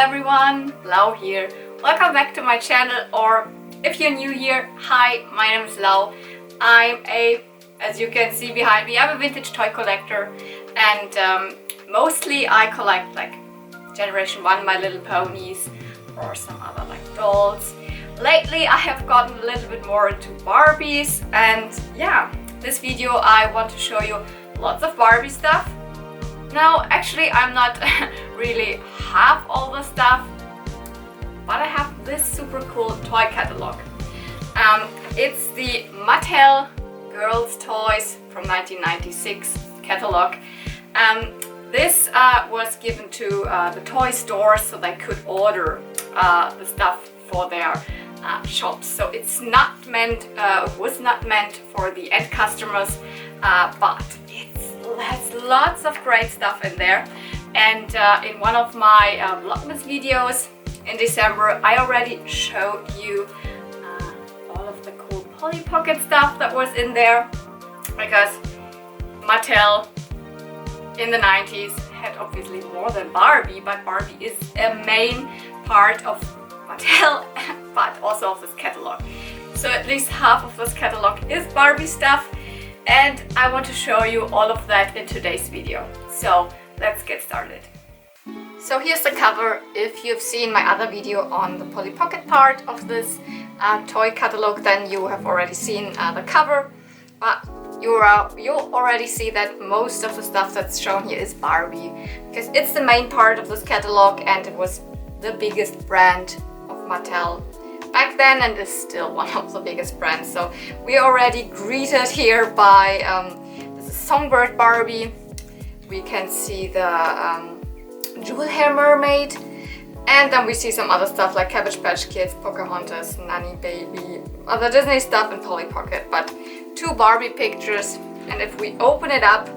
everyone, Lau here. Welcome back to my channel, or if you're new here, hi, my name is Lau. As you can see behind me, I'm a vintage toy collector, and mostly I collect like Generation 1 My Little Ponies or some other like dolls. Lately I have gotten a little bit more into Barbies, and yeah, this video I want to show you lots of Barbie stuff. Now actually I'm not really have all the stuff, but I have this super cool toy catalog. It's the Mattel Girls Toys from 1996 catalog. This was given to the toy stores so they could order the stuff for their shops. So it's not meant, was not meant for the end customers, but it has lots of great stuff in there. And in one of my Vlogmas videos in December, I already showed you all of the cool Polly Pocket stuff that was in there, because Mattel in the 90s had obviously more than Barbie, but Barbie is a main part of Mattel, but also of this catalog. So at least half of this catalog is Barbie stuff, and I want to show you all of that in today's video. So let's get started. So here's the cover. If you've seen my other video on the Polly Pocket part of this toy catalog, then you have already seen the cover. But you already see that most of the stuff that's shown here is Barbie, because it's the main part of this catalog and it was the biggest brand of Mattel back then and is still one of the biggest brands. So we already greeted here by this is Songbird Barbie. We can see the Jewel Hair Mermaid, and then we see some other stuff like Cabbage Patch Kids, Pocahontas, Nanny Baby, other Disney stuff, and Polly Pocket, but two Barbie pictures. And if we open it up,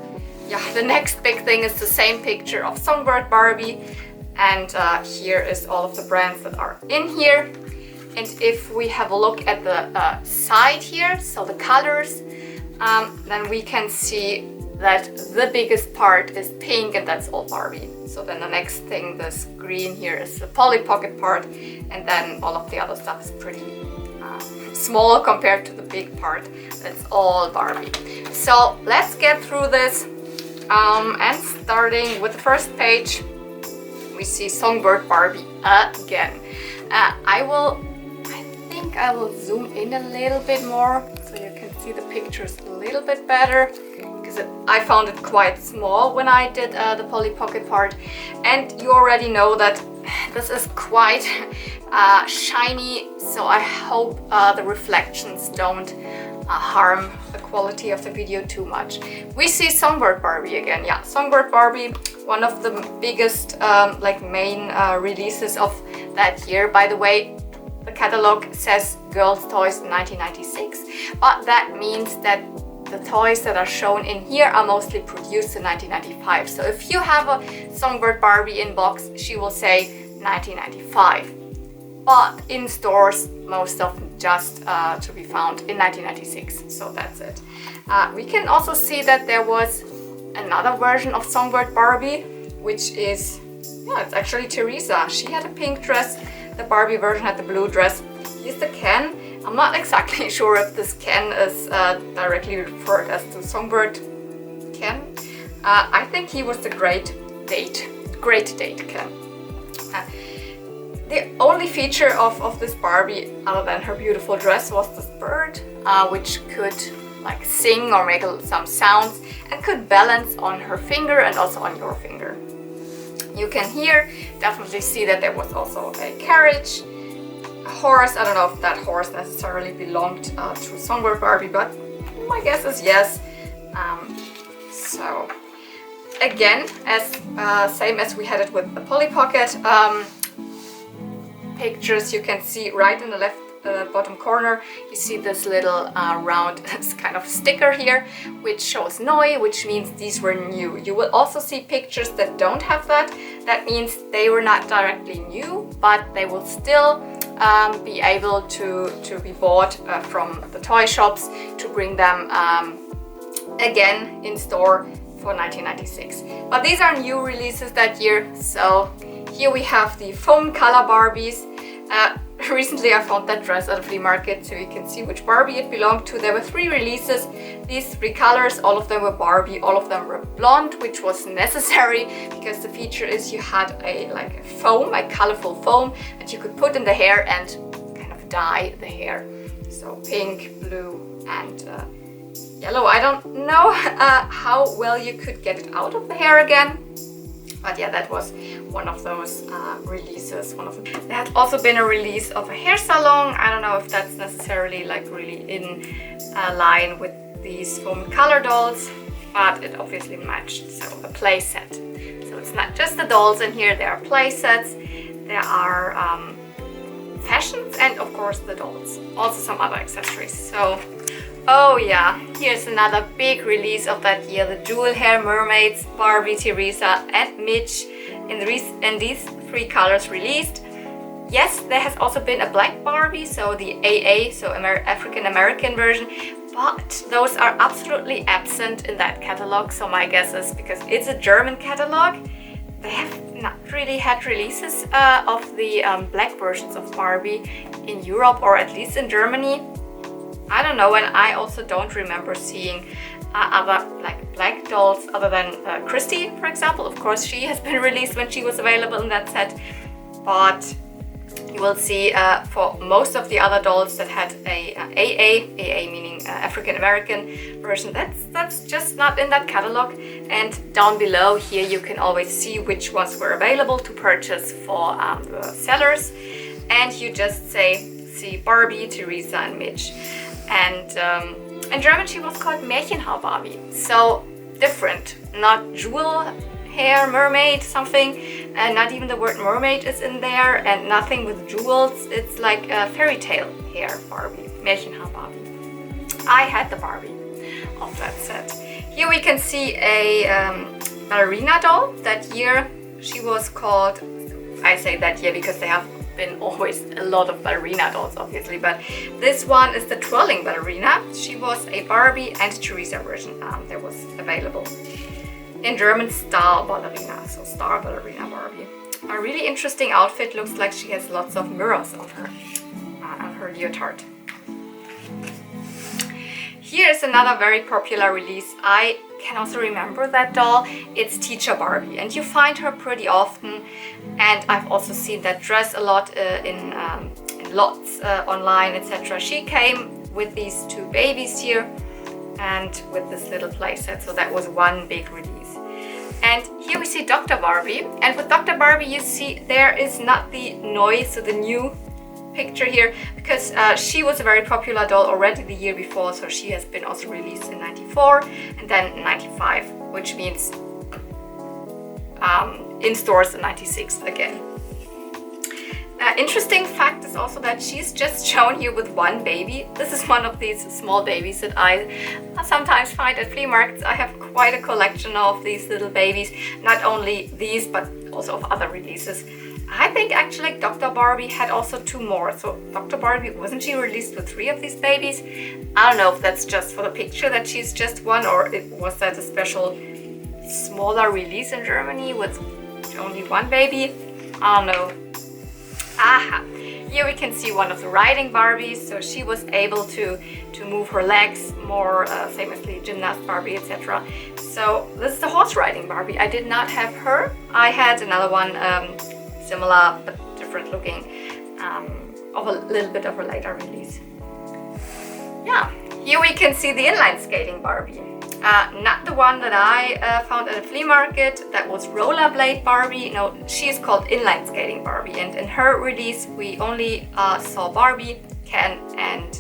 yeah, the next big thing is the same picture of Songbird Barbie, and here is all of the brands that are in here. And if we have a look at the side here, so the colors, then we can see that the biggest part is pink, and that's all Barbie. So then the next thing, this green here, is the Polly Pocket part, and then all of the other stuff is pretty small compared to the big part. That's all Barbie. So let's get through this, and starting with the first page, we see Songbird Barbie again. I think I will zoom in a little bit more so you can see the pictures a little bit better, because I found it quite small when I did the Polly Pocket part. And you already know that this is quite shiny, so I hope the reflections don't harm the quality of the video too much. We see Songbird Barbie again. Yeah, Songbird Barbie, one of the biggest like main releases of that year. By the way, the catalog says Girls Toys 1996, but that means that the toys that are shown in here are mostly produced in 1995. So if you have a Songbird Barbie in box, she will say 1995. But in stores, most of them just to be found in 1996. So that's it. We can also see that there was another version of Songbird Barbie, which is, yeah, it's actually Teresa. She had a pink dress. The Barbie version had the blue dress. Here's the Ken. I'm not exactly sure if this Ken is directly referred as the Songbird Ken. I think he was the Great Date Ken. The only feature of this Barbie, other than her beautiful dress, was this bird, which could like sing or make some sounds and could balance on her finger and also on your finger. You can here definitely see that there was also a carriage, a horse. I don't know if that horse necessarily belonged to Songbird Barbie, but my guess is yes. So again, as same as we had it with the Polly Pocket pictures, you can see right in the left bottom corner, you see this little round kind of sticker here, which shows Neu, which means these were new. You will also see pictures that don't have that. That means they were not directly new, but they will still be able to be bought from the toy shops to bring them again in store for 1996. But these are new releases that year, so Here we have the foam color Barbies. Recently I found that dress at a flea market, so you can see which Barbie it belonged to. There were 3 releases, these 3 colors, all of them were Barbie, all of them were blonde, which was necessary because the feature is you had a foam, a colorful foam that you could put in the hair and kind of dye the hair. So pink, blue and yellow. I don't know how well you could get it out of the hair again. But yeah, that was one of those releases. There had also been a release of a hair salon. I don't know if that's necessarily like really in line with these foam color dolls, but it obviously matched. So a play set. So it's not just the dolls in here, there are play sets, there are fashions, and of course the dolls. Also some other accessories. So oh yeah, here's another big release of that year, the dual hair mermaids, Barbie, Teresa and Mitch in these 3 colors released. Yes, there has also been a black Barbie, so the AA, so African American version, but those are absolutely absent in that catalog. So my guess is because it's a German catalog, they have not really had releases of the black versions of Barbie in Europe, or at least in Germany. I don't know, and I also don't remember seeing other black dolls other than Christy, for example. Of course, she has been released when she was available in that set, but you will see for most of the other dolls that had a AA meaning African American version, that's just not in that catalog. And down below here you can always see which ones were available to purchase for the sellers, and you just see Barbie, Teresa and Mitch. And in German she was called Märchenhaar Barbie, so different, not jewel hair mermaid something, and not even the word mermaid is in there, and nothing with jewels. It's like a fairy tale hair Barbie, Märchenhaar Barbie. I had the Barbie of that set. Here we can see a ballerina doll. That year she was called, I say that year because they have been always a lot of ballerina dolls obviously, but this one is the twirling ballerina. She was a Barbie and Teresa version that was available. In German, Star Ballerina, so Star Ballerina Barbie. A really interesting outfit, looks like she has lots of mirrors on her leotard. Here's another very popular release. I can also remember that doll. It's Teacher Barbie, and you find her pretty often, and I've also seen that dress a lot in lots online, etc. She came with these 2 babies here and with this little playset, so that was one big release. And here we see Dr. Barbie, and with Dr. Barbie you see there is not the noise, so the new picture here, because she was a very popular doll already the year before, so she has been also released in 94 and then in 95, which means in stores in 96 again. Interesting fact is also that she's just shown here with 1 baby. This is one of these small babies that I sometimes find at flea markets. I have quite a collection of these little babies, not only these but also of other releases. I think actually Dr. Barbie had also 2 more. So Dr. Barbie, wasn't she released with 3 of these babies? I don't know if that's just for the picture that she's just 1, or was that a special smaller release in Germany with only 1 baby? I don't know. Aha! Here we can see one of the riding Barbies. So she was able to move her legs more, famously gymnast Barbie, etc. So this is the horse riding Barbie. I did not have her. I had another one, similar but different looking, of a little bit of a later release. Yeah, here we can see the inline skating Barbie. Not the one that I found at a flea market. That was rollerblade Barbie. No, she is called inline skating Barbie, and in her release we only saw Barbie, Ken and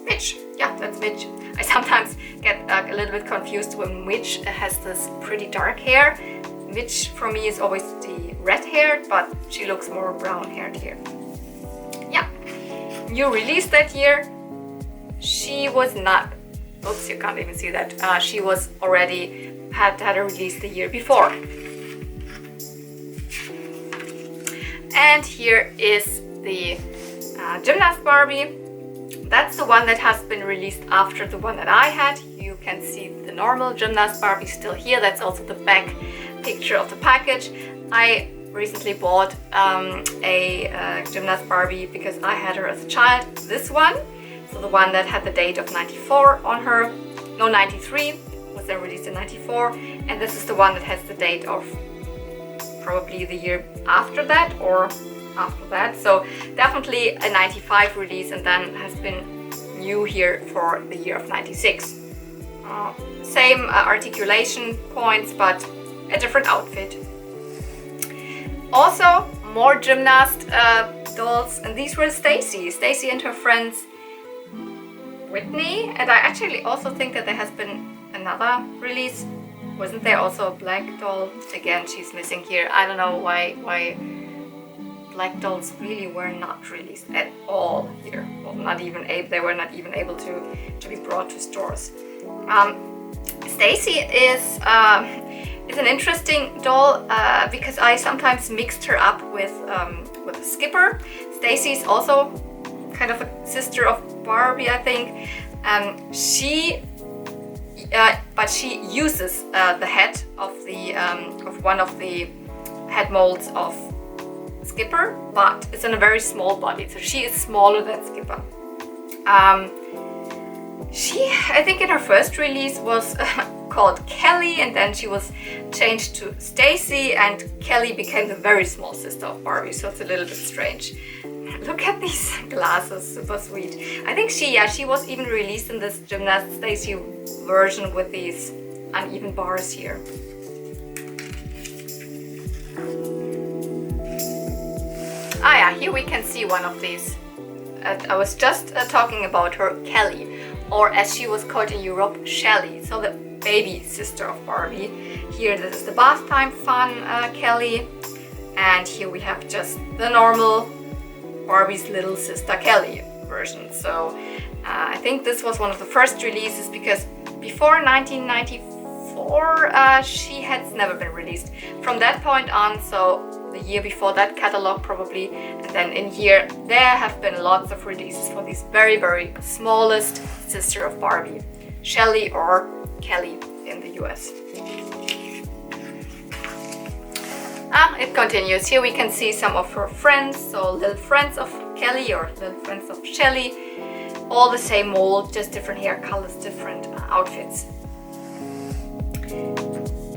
Mitch. Yeah, that's Mitch. I sometimes get a little bit confused when Mitch has this pretty dark hair. Mitch for me is always the red haired, but she looks more brown haired here. Yeah, new release that year. She was not, oops, you can't even see that. She was already had a release the year before. And here is the gymnast Barbie. That's the one that has been released after the one that I had. You can see the normal gymnast Barbie still here. That's also the back picture of the package. I recently bought a gymnast Barbie because I had her as a child. This one, so the one that had the date of 94 on her, no 93, was then released in 94, and this is the one that has the date of probably the year after that or after that, so definitely a 95 release, and then has been new here for the year of 96. Same articulation points, but a different outfit. Also, more gymnast dolls, and these were Stacy and her friends Whitney, and I actually also think that there has been another release. Wasn't there also a black doll? Again, she's missing here. I don't know why black dolls really were not released at all here. Well, they were not even able to be brought to stores. Stacy is an interesting doll because I sometimes mixed her up with Skipper. Stacy is also kind of a sister of Barbie, I think. But she uses the head of one of the head molds of Skipper, but it's in a very small body, so she is smaller than Skipper. She, I think in her first release, was called Kelly, and then she was changed to Stacy, and Kelly became the very small sister of Barbie, so it's a little bit strange. Look at these glasses, super sweet. I think she was even released in this Gymnast Stacy version with these uneven bars here. Here we can see one of these. I was just talking about her, Kelly, or as she was called in Europe, Shelly, so the baby sister of Barbie. Here, this is the bath time fun Kelly, and here we have just the normal Barbie's little sister Kelly version. So I think this was one of the first releases because before 1994 she had never been released. From that point on, so the year before that catalog probably, and then in here there have been lots of releases for these very, very smallest sister of Barbie, Shelly or Kelly in the US. It continues. Here we can see some of her friends, so little friends of Kelly or little friends of Shelly, all the same mold, just different hair colors, different outfits.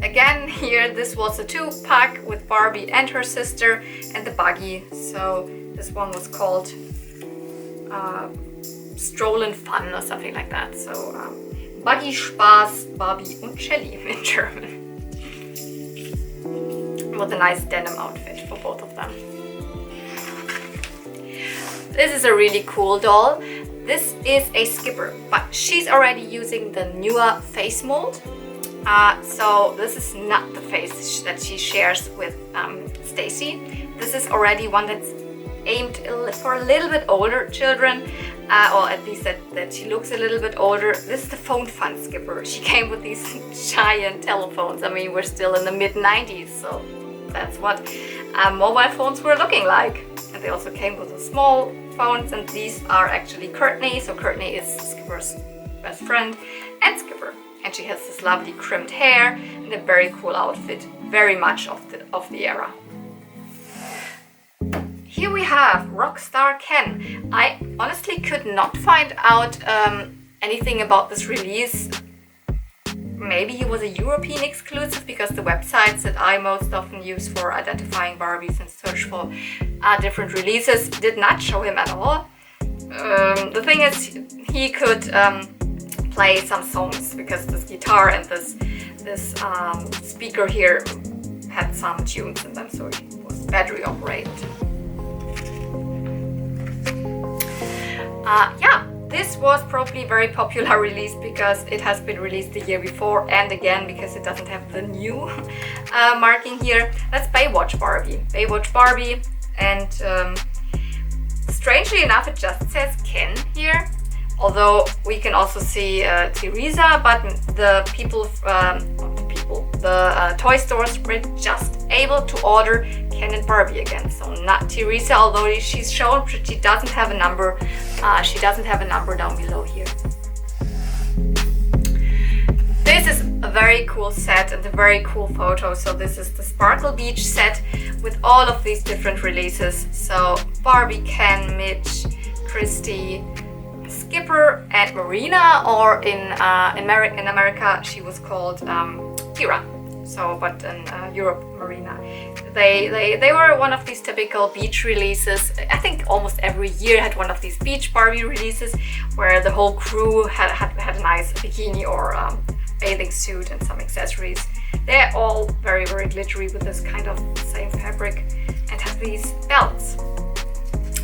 Again, here this was a 2-pack with Barbie and her sister and the buggy. So this one was called Strollin' Fun or something like that. So Buggy, Spaß, Barbie und Shelly in German. With a nice denim outfit for both of them. This is a really cool doll. This is a Skipper, but she's already using the newer face mold. So this is not the face that she shares with Stacy. This is already one that's aimed for a little bit older children, or at least that she looks a little bit older. This is the phone fun Skipper. She came with these giant telephones. I mean, we're still in the mid-90s, so that's what mobile phones were looking like. And they also came with the small phones, and these are actually Courtney. So Courtney is Skipper's best friend and Skipper. And she has this lovely crimped hair and a very cool outfit, very much of the era. Here we have Rockstar Ken. I honestly could not find out anything about this release. Maybe he was a European exclusive, because the websites that I most often use for identifying Barbies and search for different releases did not show him at all. The thing is, he could play some songs because this guitar and this speaker here had some tunes in them, so it was battery operated. This was probably a very popular release because it has been released the year before, and again because it doesn't have the new marking here. That's Baywatch Barbie. Baywatch Barbie, and strangely enough it just says Ken here, although we can also see Teresa, but the toy stores were just able to order Ken and Barbie again, so not Teresa, although she's shown, but she doesn't have a number. She doesn't have a number down below here. This is a very cool set and a very cool photo. So this is the Sparkle Beach set with all of these different releases. So Barbie, Ken, Mitch, Christy, Skipper, and Marina, or in America she was called Kira. So, but in Europe, Marina. They were one of these typical beach releases. I think almost every year had one of these beach Barbie releases where the whole crew had a nice bikini or bathing suit and some accessories. They're all very, very glittery with this kind of same fabric and have these belts.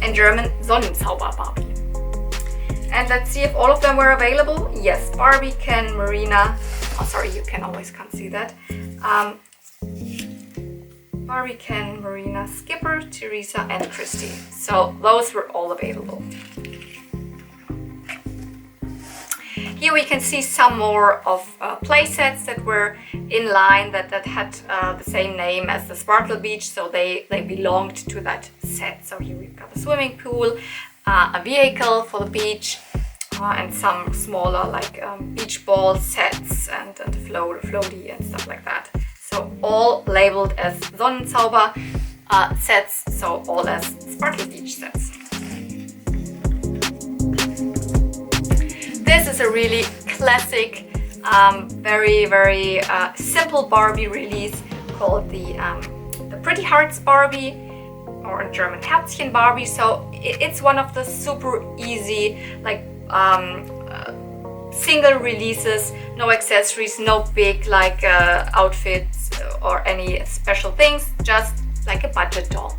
In German, Sonnenzauber Barbie. And let's see if all of them were available. Yes, Barbie, Ken, Marina. Oh, sorry, you can always can't see that. Barbie, Ken, Marina, Skipper, Teresa, and Christy. So those were all available. Here we can see some more of playsets that were in line that had the same name as the Sparkle Beach, so they belonged to that set. So here we've got a swimming pool, a vehicle for the beach, and some smaller like beach ball sets and a floaty and stuff like that. So all labeled as Sonnenzauber sets, so all as Sparkle Beach sets. This is a really classic, very, very simple Barbie release called the Pretty Hearts Barbie, or in German Herzchen Barbie. So it's one of the super easy, like single releases, no accessories, no big like outfits or any special things, just like a budget doll.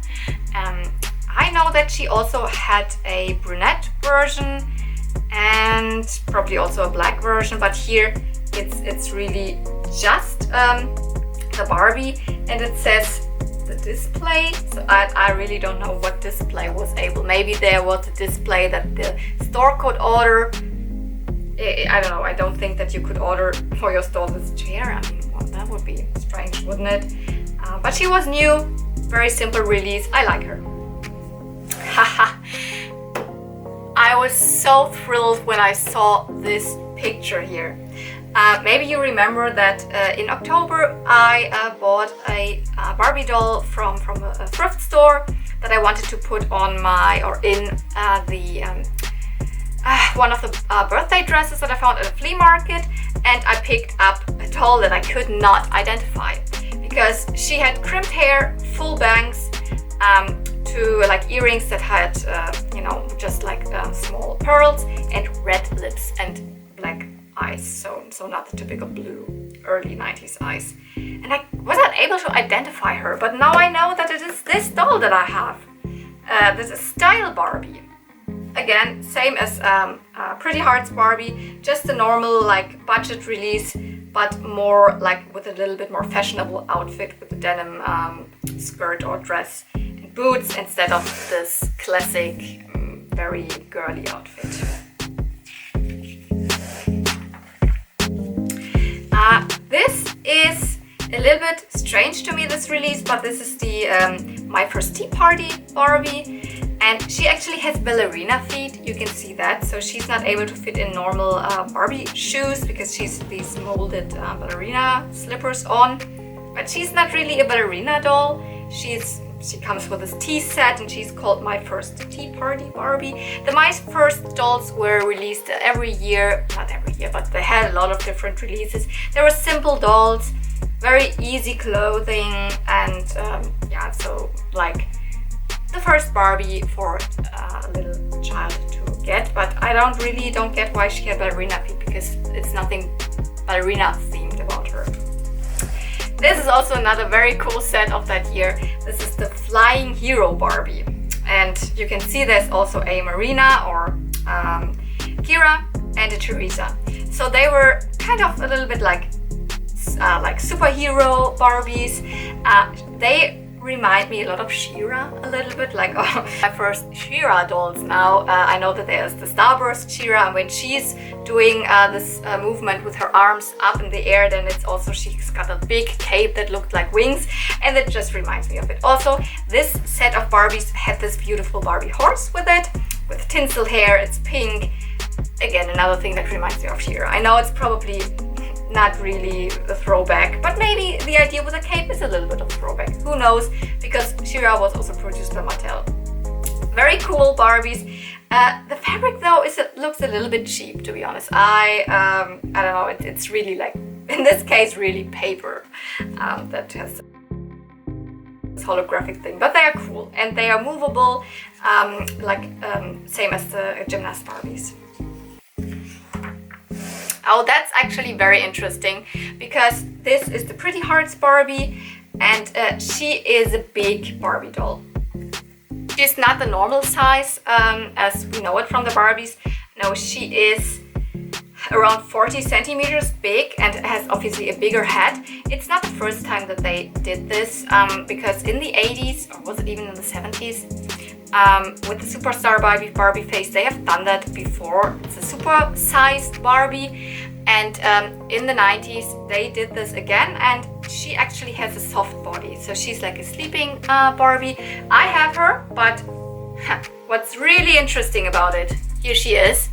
I know that she also had a brunette version and probably also a black version, but here it's really just the Barbie, and it says the display. So I really don't know what display was able. Maybe there was a display that the store could order. I don't know. I don't think that you could order for your store this chair. I mean, well, that would be strange, wouldn't it? But she was new, very simple release. I like her. Haha. I was so thrilled when I saw this picture here. Maybe you remember that in October I bought a Barbie doll from a thrift store that I wanted to put on my, or in one of the birthday dresses that I found at a flea market, and I picked up a doll that I could not identify because she had crimped hair, full bangs, to like earrings that had just like small pearls, and red lips and black eyes, so not the typical blue early 90s eyes. And I wasn't able to identify her, but now I know that it is this doll that I have. This is Style Barbie. Again, same as Pretty Hearts Barbie, just a normal like budget release, but more like with a little bit more fashionable outfit with a denim skirt or dress and boots instead of this classic, very girly outfit. This is a little bit strange to me, this release, but this is the My First Tea Party Barbie, and she actually has ballerina feet. You can see that, so she's not able to fit in normal Barbie shoes because she's these molded ballerina slippers on, but she's not really a ballerina doll. She comes with this tea set, and she's called My First Tea Party Barbie. The My First dolls were released every year, not every year, but they had a lot of different releases. They were simple dolls, very easy clothing, and yeah, so like the first Barbie for a little child to get. But I don't get why she had ballerina feet, because it's nothing ballerina themed about her. This is also another very cool set of that year. This is the Flying Hero Barbie, and you can see there's also a Marina or Kira and a Teresa. So they were kind of a little bit like superhero Barbies. They remind me a lot of She-Ra, a little bit like my first She-Ra dolls now. I know that there's the Starburst She-Ra, and when she's doing this movement with her arms up in the air, then it's also, she's got a big cape that looked like wings, and it just reminds me of it. Also, this set of Barbies had this beautiful Barbie horse with it, with tinsel hair. It's pink. Again, another thing that reminds me of She-Ra. I know it's probably not really a throwback, but maybe the idea with a cape is a little bit of a throwback. Who knows? Because She-Ra was also produced by Mattel. Very cool Barbies. The fabric though looks a little bit cheap, to be honest. I don't know. It's really like, in this case, really paper that has this holographic thing. But they are cool and they are movable, same as the gymnast Barbies. Oh, that's actually very interesting because this is the Pretty Hearts Barbie, and she is a big Barbie doll. She's not the normal size as we know it from the Barbies. No, she is around 40 centimeters big and has obviously a bigger head. It's not the first time that they did this because in the 80s, or was it even in the 70s, with the Superstar Barbie face, they have done that before. It's a super sized Barbie, and in the 90s they did this again, and she actually has a soft body, so she's like a sleeping Barbie. I have her, but what's really interesting about it, here she is.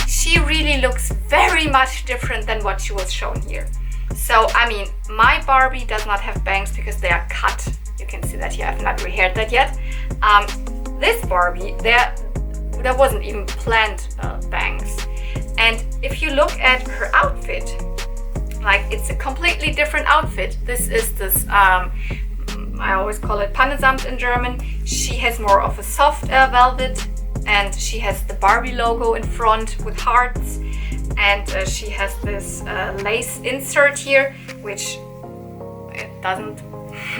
She really looks very much different than what she was shown here. So I mean, my Barbie does not have bangs because they are cut. You can see that here. I've not rehaired that yet. This Barbie, there wasn't even planned bangs. And if you look at her outfit, like, it's a completely different outfit. This is this, I always call it Pannesamt in German. She has more of a soft velvet, and she has the Barbie logo in front with hearts, and she has this lace insert here, which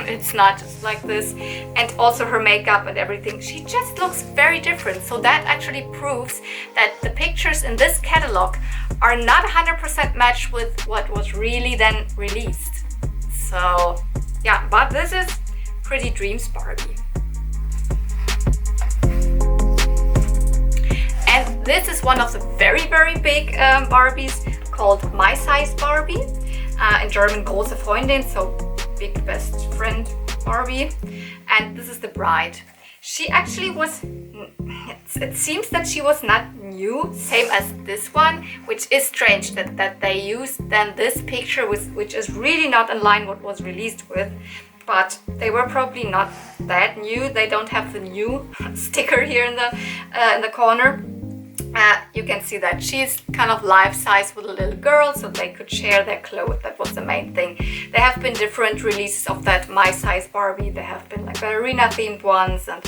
it's not like this, and also her makeup and everything. She just looks very different. So that actually proves that the pictures in this catalog are not 100% matched with what was really then released. So yeah, but this is Pretty Dreams Barbie. And this is one of the very, very big Barbies called My Size Barbie. In German Große Freundin, so big best friend Barbie. And this is the bride. She actually was, it seems that she was not new, same as this one, which is strange that they used then this picture, which is really not in line what was released with. But they were probably not that new. They don't have the new sticker here in the corner. You can see that she's kind of life-size with a little girl, so they could share their clothes. That was the main thing. There have been different releases of that My Size Barbie. There have been like ballerina-themed ones, and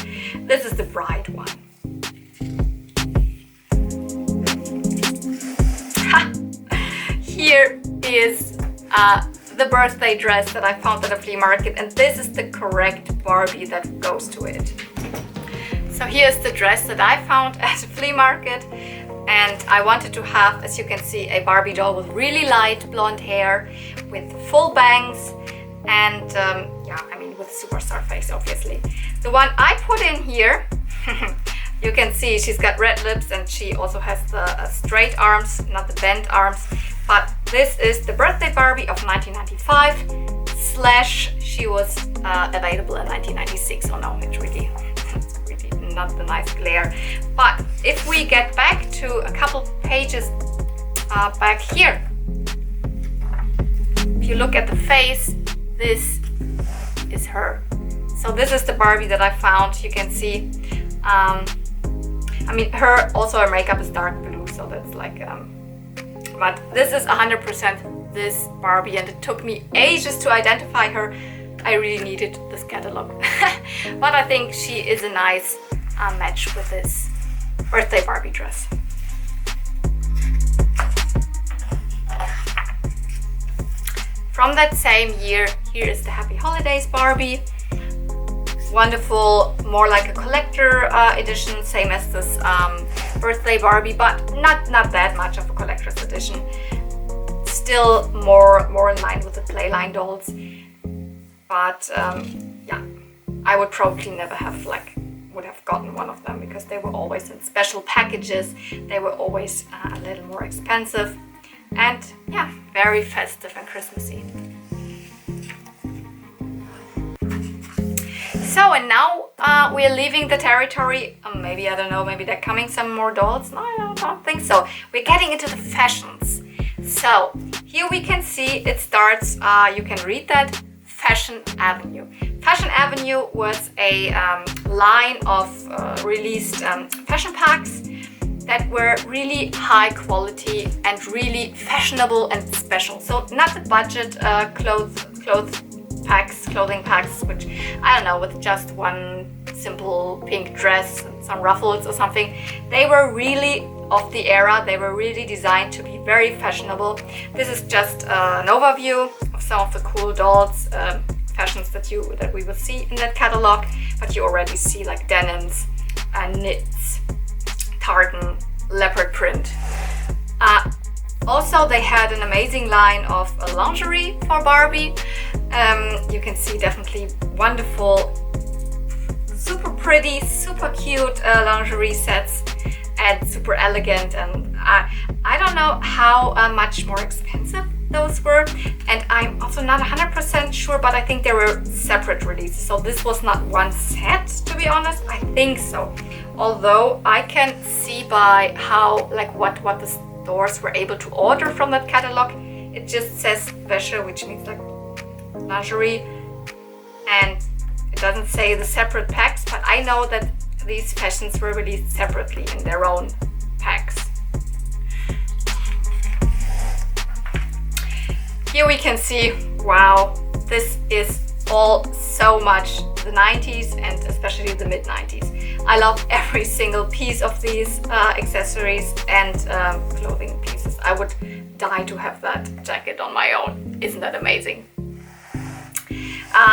this is the bride one. Here is the birthday dress that I found at a flea market, and this is the correct Barbie that goes to it. So here's the dress that I found at a flea market, and I wanted to have, as you can see, a Barbie doll with really light blonde hair, with full bangs, and yeah, I mean with superstar face, obviously. The one I put in here, you can see she's got red lips, and she also has the straight arms, not the bent arms. But this is the birthday Barbie of 1995 / she was available in 1996. Oh no, it's really not the nice glare. But if we get back to a couple pages back here, if you look at the face, this is her. So this is the Barbie that I found. You can see, I mean, her makeup is dark blue, so that's like, but this is 100% this Barbie, and it took me ages to identify her. I really needed this catalog. But I think she is a nice match with this birthday Barbie dress. From that same year, here is the Happy Holidays Barbie. Wonderful, more like a collector edition, same as this birthday Barbie, but not that much of a collector's edition. Still more in line with the Playline dolls. But yeah, I would probably never have would have gotten one of them because they were always in special packages. They were always a little more expensive, and yeah, very festive and Christmassy. So, and now we're leaving the territory. Maybe, I don't know, maybe they're coming some more dolls. No, I don't think so. We're getting into the fashions. So here we can see it starts, you can read that, Fashion Avenue. Fashion Avenue was a line of released fashion packs that were really high quality and really fashionable and special. So not the budget clothing packs, which I don't know, with just one simple pink dress and some ruffles or something. They were really of the era. They were really designed to be very fashionable. This is just an overview of some of the cool dolls fashions that we will see in that catalog, but you already see like denims, knits, tartan, leopard print. Also, they had an amazing line of lingerie for Barbie. You can see definitely wonderful, super pretty, super cute lingerie sets, and super elegant. And I don't know how much more expensive those were, and I'm also not 100% sure, but I think they were separate releases. So this was not one set, to be honest. I think so. Although I can see by how, like, what the stores were able to order from that catalog. It just says Wäsche, which means like lingerie, and it doesn't say the separate packs, but I know that these fashions were released separately in their own packs. Here we can see, wow, this is all so much the 90s and especially the mid-90s. I love every single piece of these accessories and clothing pieces. I would die to have that jacket on my own. Isn't that amazing?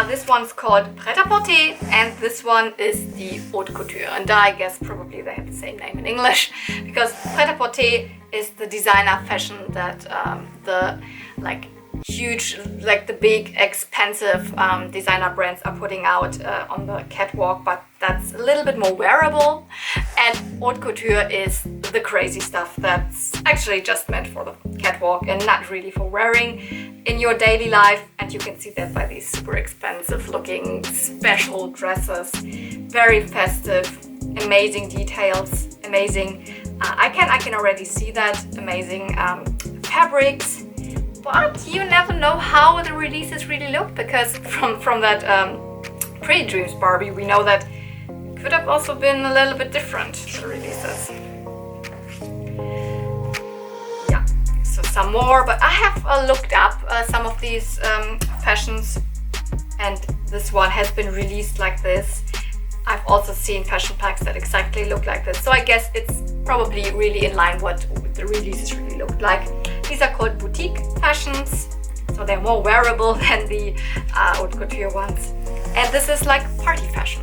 This one's called Pret-à-Porter, and this one is the haute couture. And I guess probably they have the same name in English, because Pret-à-Porter is the designer fashion that the huge, like the big expensive designer brands are putting out on the catwalk, but that's a little bit more wearable. And haute couture is the crazy stuff that's actually just meant for the catwalk and not really for wearing in your daily life. And you can see that by these super expensive looking special dresses, very festive, amazing details, amazing. I can already see that, amazing fabrics. But you never know how the releases really look, because from that pre-Dreams Barbie, we know that it could have also been a little bit different, the releases. Yeah, so some more, but I have looked up some of these fashions, and this one has been released like this. I've also seen fashion packs that exactly look like this, so I guess it's probably really in line what the releases really looked like. These are called boutique fashions, so they're more wearable than the haute couture ones. And this is like party fashion.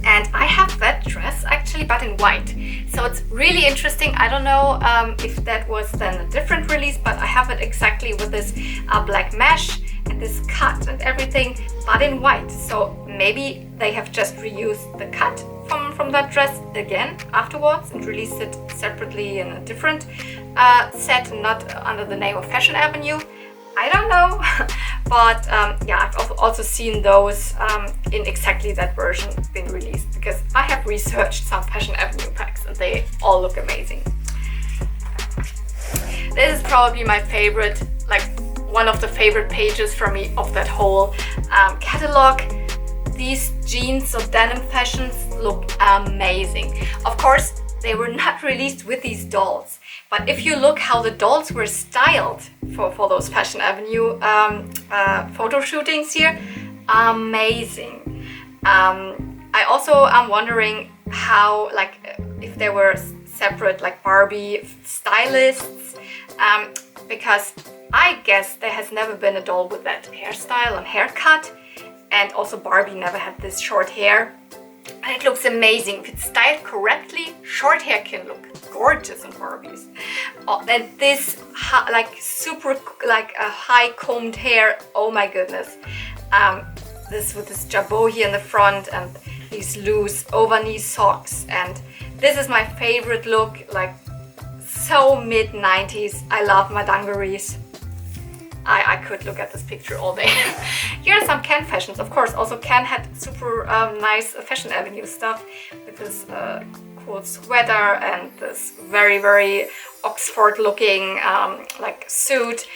And I have that dress actually, but in white. So it's really interesting. I don't know if that was then a different release, but I have it exactly with this black mesh and this cut and everything, but in white. So maybe they have just reused the cut from that dress again afterwards and released it separately in a different set, not under the name of Fashion Avenue. I don't know, but yeah, I've also seen those in exactly that version being released, because I have researched some Fashion Avenue packs and they all look amazing. This is probably my favorite, like one of the favorite pages for me of that whole catalog. These jeans or denim fashions look amazing. Of course, they were not released with these dolls, but if you look how the dolls were styled for those Fashion Avenue photo shootings here, amazing. I also am wondering how, like, if there were separate like Barbie stylists, because I guess there has never been a doll with that hairstyle and haircut, and also Barbie never had this short hair. And it looks amazing. If it's styled correctly, short hair can look gorgeous on Barbies. Oh, and this like super like a high combed hair, oh my goodness. This with this jabot here in the front and these loose over-knee socks. And this is my favorite look, like so mid-90s. I love my dungarees. I could look at this picture all day. Here are some Ken fashions. Of course, also Ken had super nice Fashion Avenue stuff with this cool sweater and this very Oxford looking like suit,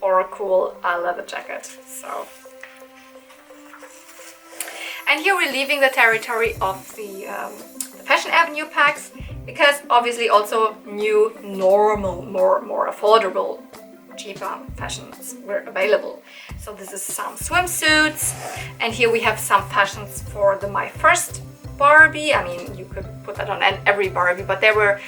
or a cool leather jacket. So, and here we're leaving the territory of the Fashion Avenue packs, because obviously also new, normal, more affordable, cheaper fashions were available. So this is some swimsuits, and here we have some fashions for the My First Barbie. I mean, you could put that on every Barbie, but they were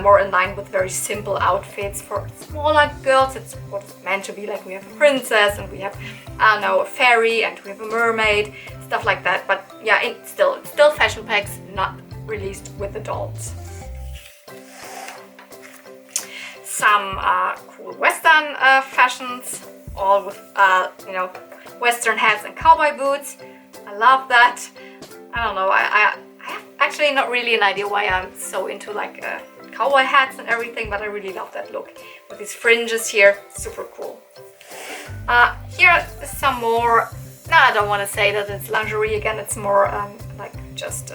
more in line with very simple outfits for smaller girls. It's what's meant to be like, we have a princess and we have, I don't know, a fairy and we have a mermaid, stuff like that. But yeah, it's still fashion packs, not released with adults. Some cool Western fashions, all with you know, Western hats and cowboy boots. I love that. I don't know, I have actually not really an idea why I'm so into like cowboy hats and everything, but I really love that look with these fringes here. Super cool. Here is some more. No, I don't want to say that it's lingerie again. It's more like just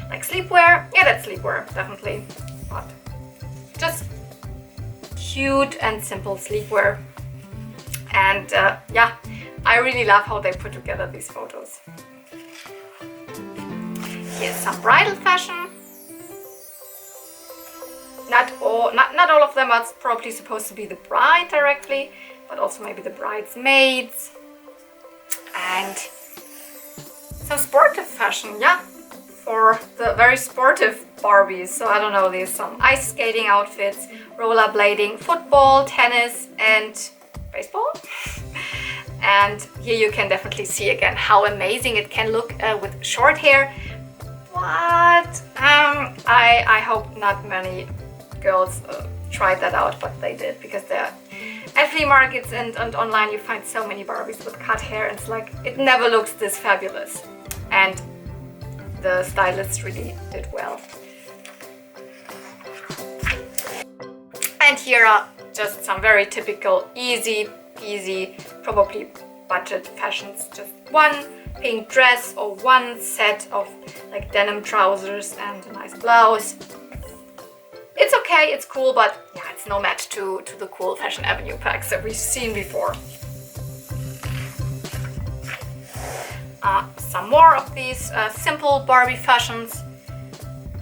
like sleepwear. Yeah, that's sleepwear, definitely. But just cute and simple sleepwear. And yeah, I really love how they put together these photos. Here's some bridal fashion. Not all of them are probably supposed to be the bride directly, but also maybe the bridesmaids. And some sportive fashion, yeah, for the very sportive Barbies. So I don't know, there's some ice skating outfits, rollerblading, football, tennis, and baseball. And here you can definitely see again how amazing it can look with short hair. But I hope not many girls tried that out, but they did, because they're at flea markets and online you find so many Barbies with cut hair, and it's like, it never looks this fabulous. And the stylists really did well. And here are just some very typical, easy peasy, probably budget fashions. Just one pink dress or one set of like denim trousers and a nice blouse. It's okay, it's cool, but yeah, it's no match to the cool Fashion Avenue packs that we've seen before. Some more of these simple Barbie fashions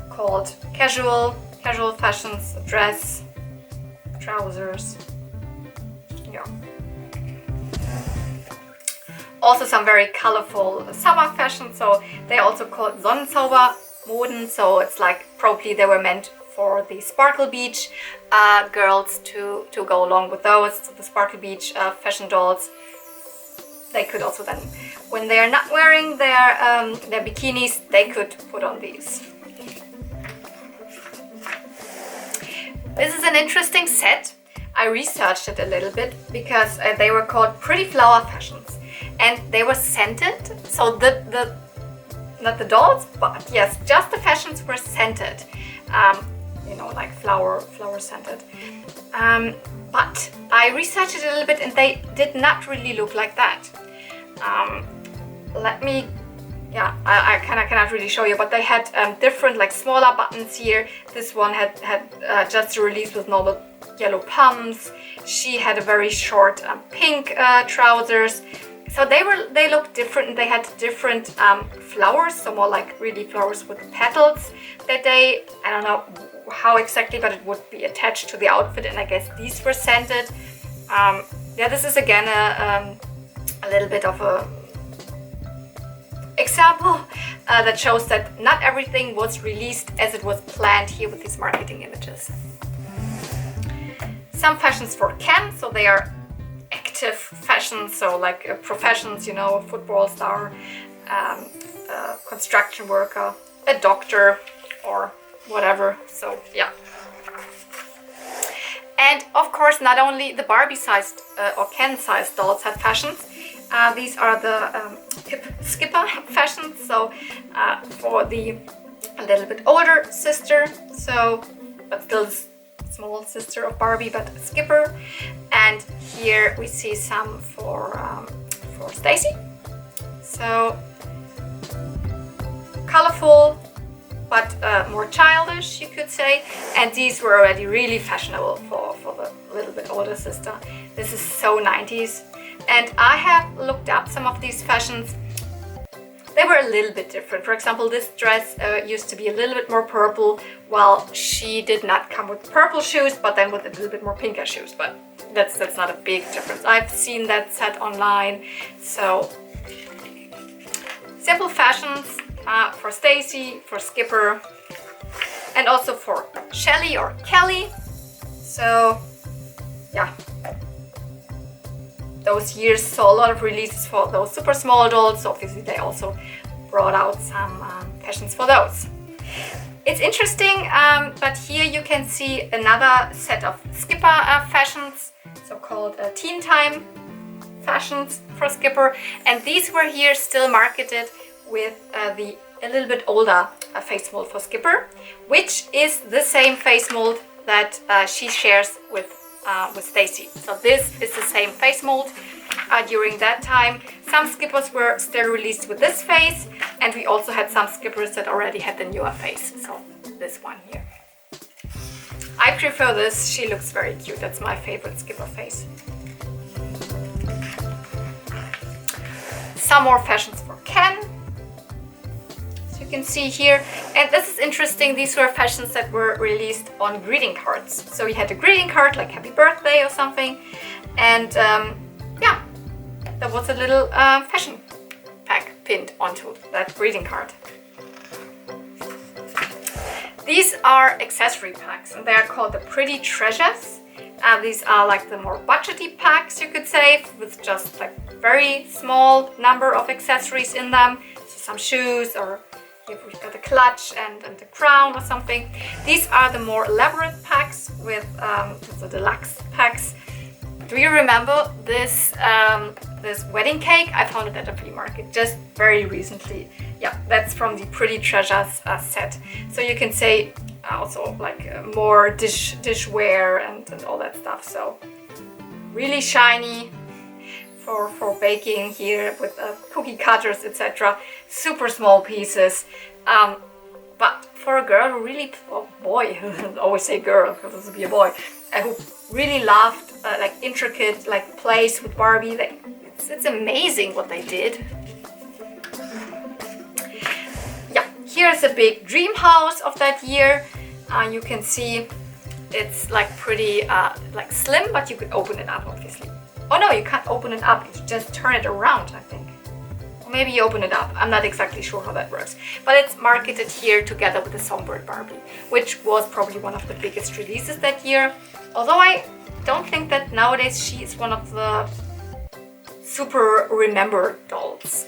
called casual fashions, dress, trousers, yeah. Also some very colorful summer fashion, so they also call it Sonnenzaubermoden, so it's like probably they were meant for the Sparkle Beach girls to go along with those, so the Sparkle Beach fashion dolls. They could also then, when they are not wearing their bikinis, they could put on these. This is an interesting set. I researched it a little bit because they were called Pretty Flower Fashions, and they were scented. So not the dolls, but yes, just the fashions were scented. You know, like flower scented. But I researched it a little bit and they did not really look like that. Let me, yeah, I cannot really show you, but they had different like smaller buttons here. This one had just released with normal yellow pumps. She had a very short pink trousers. So they looked different. They had different flowers, so more like really flowers with petals that they, I don't know how exactly, but it would be attached to the outfit, and I guess these were scented. Yeah, this is again a little bit of a example that shows that not everything was released as it was planned here with these marketing images. Some fashions for Ken, so they are active fashion, so like professions, you know, a football star, a construction worker, a doctor, or whatever. So yeah. And of course, not only the Barbie-sized or Ken-sized dolls had fashions. These are the hip skipper fashions. So for the a little bit older sister, so but still small sister of Barbie, but a skipper. And here we see some for Stacy. So colorful, but more childish, you could say. And these were already really fashionable for the little bit older sister. This is so 90s. And I have looked up some of these fashions. They were a little bit different. For example, this dress used to be a little bit more purple, while she did not come with purple shoes, but then with a little bit more pinker shoes. But that's not a big difference. I've seen that set online. So simple fashions for Stacy, for Skipper, and also for Shelly or Kelly. So yeah, those years saw a lot of releases for those super small dolls. So obviously they also brought out some fashions for those. It's interesting, but here you can see another set of Skipper fashions, so-called teen time fashions for Skipper, and these were here still marketed with the a little bit older face mold for Skipper, which is the same face mold that she shares with Stacy. So this is the same face mold during that time. Some Skippers were still released with this face, and we also had some Skippers that already had the newer face. So this one here. I prefer this. She looks very cute. That's my favorite Skipper face. Some more fashions for Ken. So you can see here. And this is interesting. These were fashions that were released on greeting cards. So you had a greeting card like happy birthday or something. And yeah, there was a little fashion pack pinned onto that greeting card. These are accessory packs, and they are called the Pretty Treasures. These are like the more budgety packs, you could say, with just like very small number of accessories in them. So some shoes, or here we've got a clutch and a crown or something. These are the more elaborate packs with the deluxe packs. Do you remember this this wedding cake? I found it at a flea market just very recently. Yeah, that's from the Pretty Treasures set. So you can say also like more dishware and all that stuff. So really shiny for baking here with cookie cutters, etc. Super small pieces. But for a girl who really, or boy, I always say girl because this would be a boy, who really loved like intricate like plays with Barbie. Like, it's amazing what they did. Yeah, here's a big dream house of that year. You can see it's like pretty like slim, but you could open it up obviously. Oh no, you can't open it up. You just turn it around, I think. Or maybe you open it up. I'm not exactly sure how that works. But it's marketed here together with the Songbird Barbie, which was probably one of the biggest releases that year. Although I don't think that nowadays she is one of the super remembered dolls.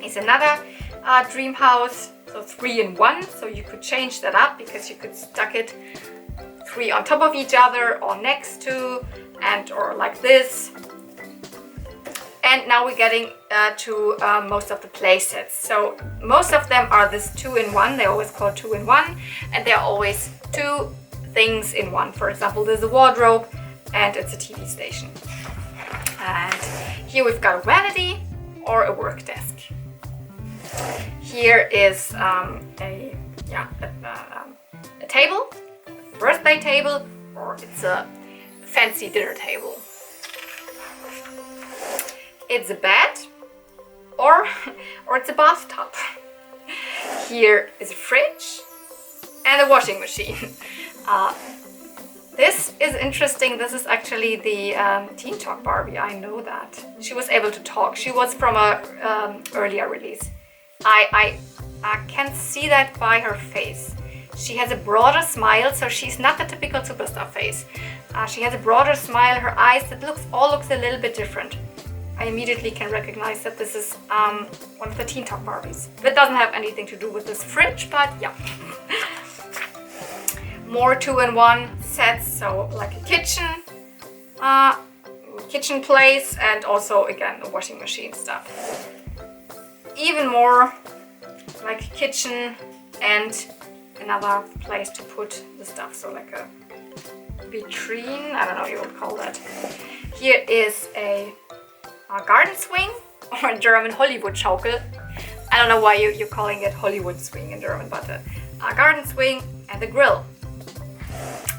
It's another dream house, so 3 in 1. So you could change that up because you could stack it 3 on top of each other or next to, and or like this. And now we're getting to most of the play sets. So most of them are this 2 in 1. They're always called 2 in 1, and they're always 2 things in one. For example, there's a wardrobe and it's a TV station. And here we've got a vanity or a work desk. Here is a table, a birthday table, or it's a fancy dinner table. It's a bed, or it's a bathtub. Here is a fridge and a washing machine. This is interesting. This is actually the Teen Talk Barbie. I know that. She was able to talk. She was from a earlier release. I can see that by her face. She has a broader smile, so she's not the typical superstar face. She has a broader smile. Her eyes, it all looks a little bit different. I immediately can recognize that this is one of the Teen Talk Barbies. That doesn't have anything to do with this fridge, but yeah. More 2 in 1 sets, so like a kitchen place, and also again a washing machine stuff. Even more like a kitchen and another place to put the stuff, so like a vitrine, I don't know what you would call that. Here is a garden swing or a German Hollywood Schaukel. I don't know why you're calling it Hollywood swing in German, but a garden swing and a grill.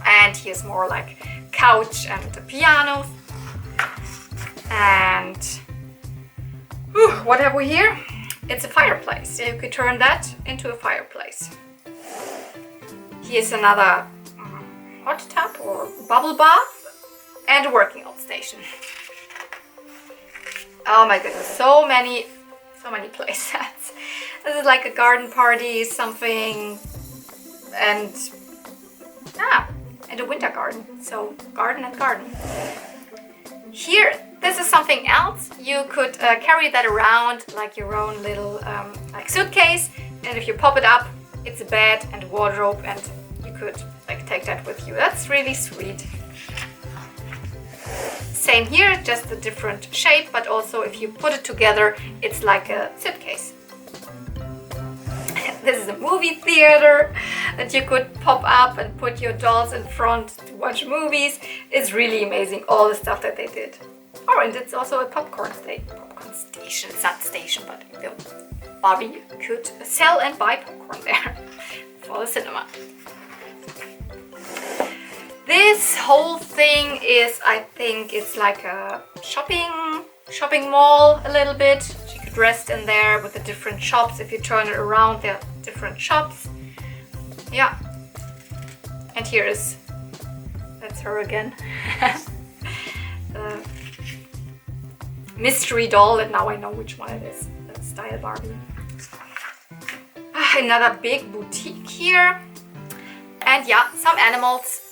And here's more like couch and the piano. And what have we here? It's a fireplace. You could turn that into a fireplace. Here's another hot tub or bubble bath and a working out station. Oh my goodness, so many play sets. This is like a garden party, something, and a winter garden. So garden and garden. Here, this is something else. You could carry that around like your own little like suitcase, and if you pop it up, it's a bed and a wardrobe, and you could like take that with you. That's really sweet. Same here, just a different shape, but also if you put it together, it's like a suitcase. This is a movie theater that you could pop up and put your dolls in front to watch movies. It's really amazing, all the stuff that they did. Oh, and it's also a popcorn station. It's not station, but you know, Barbie could sell and buy popcorn there for the cinema. This whole thing is, I think it's like a shopping mall a little bit. She could rest in there with the different shops. If you turn it around, there are different shops. Yeah. And that's her again. The mystery doll, and now I know which one it is. That's Style Barbie. Another big boutique here. And yeah, some animals.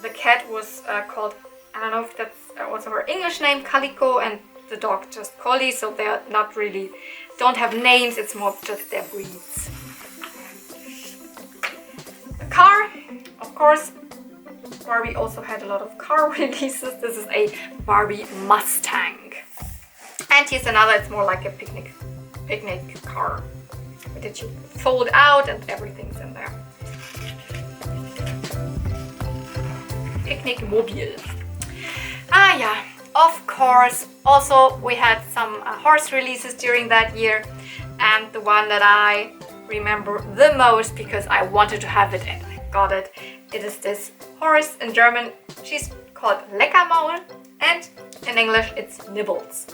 The cat was called, I don't know if that's also her English name, Calico, and the dog just Collie, so they're not really, don't have names, it's more just their breeds. The car, of course, Barbie also had a lot of car releases. This is a Barbie Mustang. And here's another, it's more like a picnic car that you fold out and everything's in there. Picnic mobile. Yeah, of course. Also, we had some horse releases during that year, and the one that I remember the most because I wanted to have it and I got it. It is this horse. In German, she's called Leckermaul, and in English, it's Nibbles.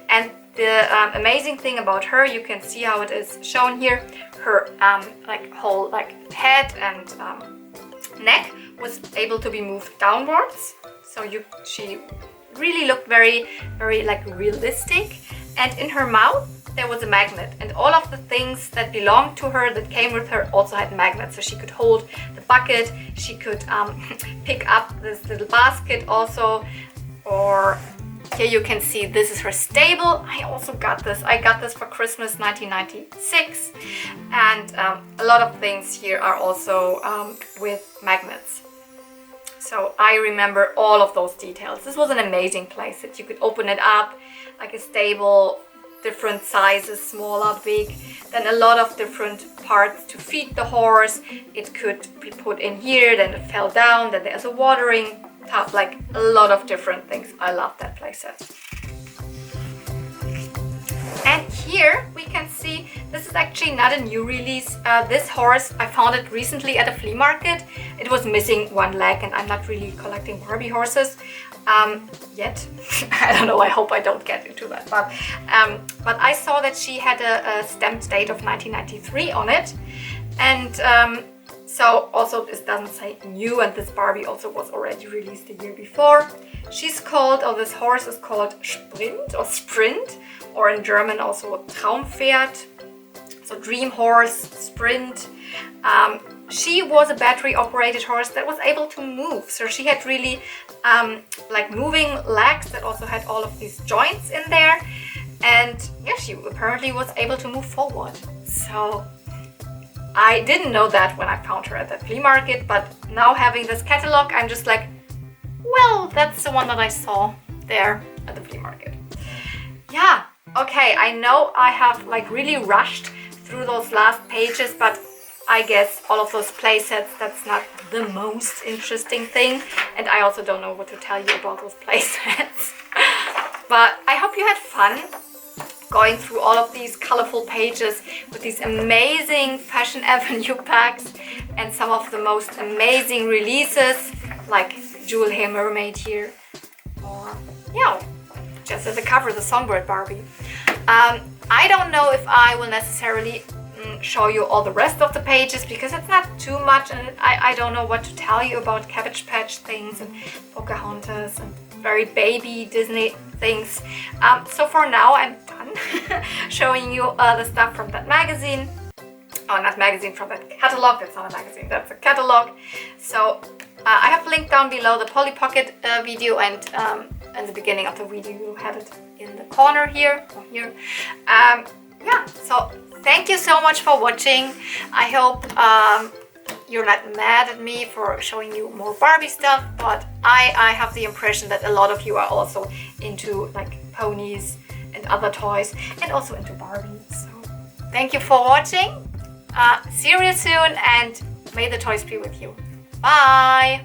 And the amazing thing about her, you can see how it is shown here. Her whole head and neck was able to be moved downwards, so she really looked very, very like realistic. And in her mouth there was a magnet, and all of the things that belonged to her, that came with her, also had magnets. So she could hold the bucket, she could pick up this little basket also, or here you can see this is her stable. I also got this. I got this for Christmas 1996, and a lot of things here are also with magnets. So I remember all of those details. This was an amazing place that you could open it up like a stable, different sizes, smaller, big, then a lot of different parts to feed the horse. It could be put in here, then it fell down, then there's a watering tub, like a lot of different things. I love that playset. And here we can see, this is actually not a new release. This horse, I found it recently at a flea market. It was missing one leg, and I'm not really collecting Barbie horses yet. I don't know, I hope I don't get into that. But I saw that she had a stamped date of 1993 on it. And so also this doesn't say new, and this Barbie also was already released the year before. She's called, or this horse is called Sprint, or in German also Traumpferd, so dream horse, Sprint. She was a battery operated horse that was able to move, so she had really like moving legs that also had all of these joints in there, and yeah, she apparently was able to move forward. So I didn't know that when I found her at that flea market, but now having this catalog, I'm just like, well, that's the one that I saw there at the flea market. Yeah, okay, I know I have like really rushed through those last pages, but I guess all of those play sets, that's not the most interesting thing, and I also don't know what to tell you about those play sets. But I hope you had fun. going through all of these colorful pages with these amazing Fashion Avenue packs and some of the most amazing releases, like Jewel Hair Mermaid here, or yeah, just as a cover, the Songbird Barbie. I don't know if I will necessarily show you all the rest of the pages because it's not too much, and I don't know what to tell you about Cabbage Patch things and Pocahontas and very baby Disney things. So for now I'm done showing you the stuff from that magazine. Oh, not magazine, from that catalog. That's not a magazine, that's a catalog. So I have linked down below the Polly Pocket video, and in the beginning of the video you had it in the corner here or here. Yeah, so thank you so much for watching. I hope you're not mad at me for showing you more Barbie stuff, but I have the impression that a lot of you are also into like ponies and other toys, and also into Barbie. So thank you for watching. See you real soon, and may the toys be with you. Bye!